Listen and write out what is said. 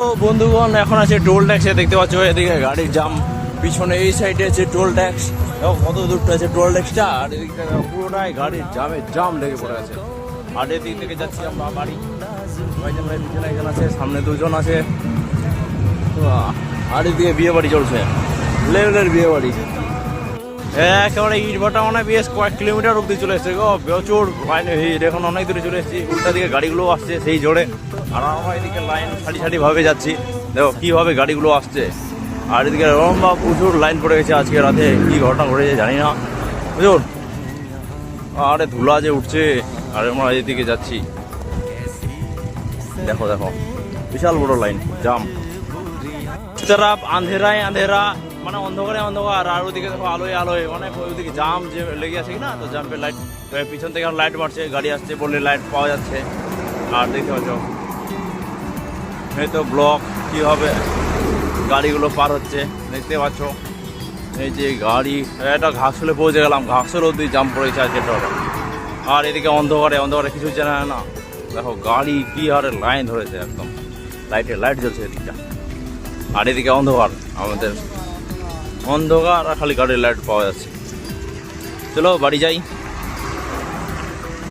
তো বন্ধুগণ এখন আছে টোল ট্যাক্সে, দেখতে পাচ্ছ এদিকে গাড়ির জাম, পিছনে এই সাইডে আছে টোল ট্যাক্স, কত দূরটা আছে টোল ট্যাক্সটা, আর এদিকটা পুরোটাই গাড়ির জাম লেগে পড়ে আছে। আর এদিক থেকে যাচ্ছি আমরা বাড়ি, পিছনে একজন আছে, সামনে দুজন আছে, আর এদিকে বিয়ে বাড়ি চলছে, লেভেলের বিয়ে বাড়ি, একেবারে ইট ভাটা মানে বেশ কয়েক কিলোমিটার অব্দি চলে এসছে গো, প্রচুর লাইন ভিড়, এখন অনেক দূরে চলে এসেছি, উল্টা দিকে গাড়িগুলো আসছে সেই জোরে, আর আমরা এদিকে লাইন সারি ভাবে যাচ্ছি, দেখো কিভাবে গাড়িগুলো আসছে, আর এদিকে লম্বা প্রচুর লাইন পড়ে গেছে, আজকে রাতে কি ঘটনা ঘটেছে জানি না, বুঝুন, আরে ধুলা যে উঠছে, আর আমরা এদিকে যাচ্ছি, দেখো বিশাল বড় লাইন জাম, তরফ আন্ধেরা মানে অন্ধকার, আর ওদিকে দেখো আলোয় মানে ওইদিকে জাম যে লেগে আছে কিনা, তো জাম্পে লাইট, পিছন থেকে লাইট মারছে, গাড়ি আসছে বললে লাইট পাওয়া যাচ্ছে, আর দেখতে পাচ্ছ এই তো ব্লক কিভাবে গাড়িগুলো পার হচ্ছে, দেখতে পাচ্ছ এই যে গাড়ি, এটা ঘাসলে পৌঁছে গেলাম, ঘাসল অব্দি জাম পড়েছে আজকে, আর এদিকে অন্ধকারে কিছু জানা না, দেখো গাড়ি কি হারে লাইন ধরেছে, একদম লাইট জ্বলছে এদিকটা, আর এদিকে অন্ধকার, আমাদের অন্ধকার আর খালি গাড়ির লাইট পাওয়া যাচ্ছে। চলো বাড়ি যাই।